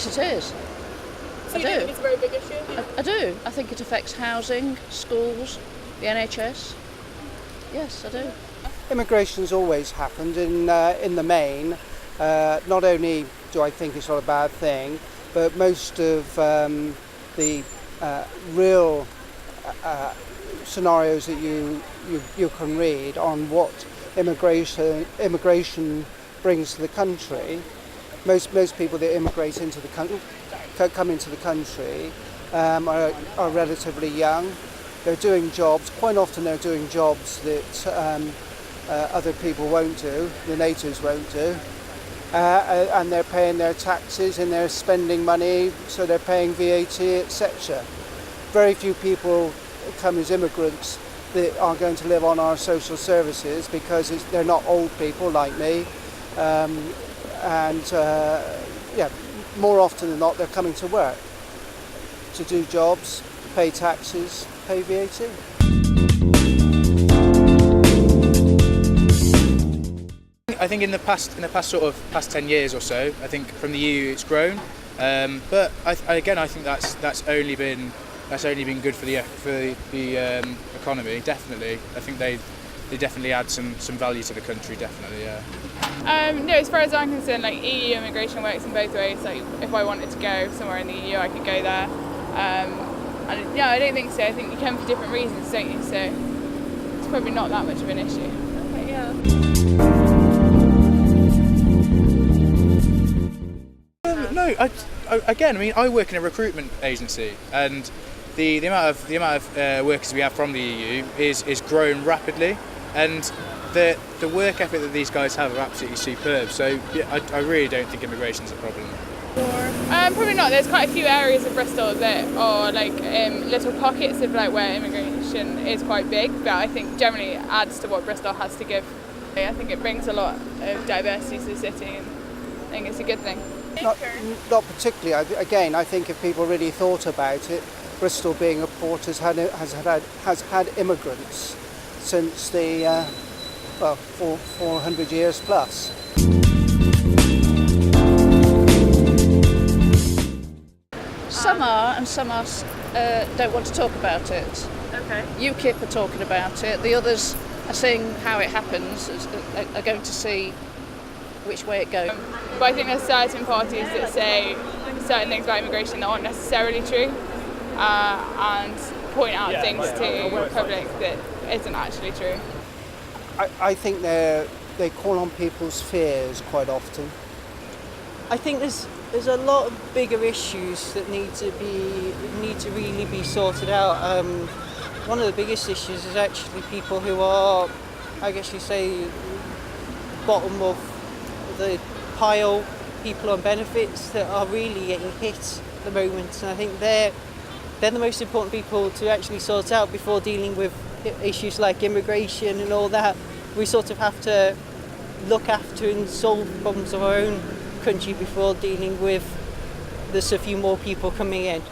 Yes, it is. So you think it's a very big issue? I do. I think it affects housing, schools, the NHS. Yes, I do. Immigration's always happened in the main. Not only do I think it's not a bad thing, but most of the real scenarios that you can read on what immigration brings to the country. Most people that immigrate into the country, come into the country, are relatively young. They're doing jobs. Quite often, they're doing jobs that other people won't do. The natives won't do. And they're paying their taxes and they're spending money, so they're paying VAT, etc. Very few people come as immigrants that are going to live on our social services because they're not old people like me. More often than not, they're coming to work, to do jobs, pay taxes, pay VAT. I think in the past past 10 years or so, I think from the EU it's grown, but I think that's only been good for the economy. Definitely, I think they definitely add some value to the country. Definitely, yeah. No, as far as I'm concerned, like EU immigration works in both ways. Like if I wanted to go somewhere in the EU, I could go there. And yeah, I don't think so. I think you come for different reasons, don't you? So it's probably not that much of an issue. Okay, yeah. No, I work in a recruitment agency, and the amount of workers we have from the EU is growing rapidly, and the work ethic that these guys have are absolutely superb. So yeah, I really don't think immigration's a problem. Probably not. There's quite a few areas of Bristol that are like little pockets of like where immigration is quite big, but I think generally it adds to what Bristol has to give. I think it brings a lot of diversity to the city, and I think it's a good thing. Not particularly. I think if people really thought about it, Bristol being a port has had immigrants since the 400 years plus. Some are, and some don't want to talk about it. Okay. UKIP are talking about it. The others are seeing how it happens, are going to see which way it goes. But I think there's certain parties that say certain things about immigration that aren't necessarily true, and point out things to the public that isn't actually true. I think they call on people's fears quite often. I think there's a lot of bigger issues that need to really be sorted out. One of the biggest issues is actually people who are, I guess you say, bottom of the pile, people on benefits that are really getting hit at the moment, and I think they're the most important people to actually sort out before dealing with issues like immigration and all that. We sort of have to look after and solve problems of our own country before dealing with there's a few more people coming in.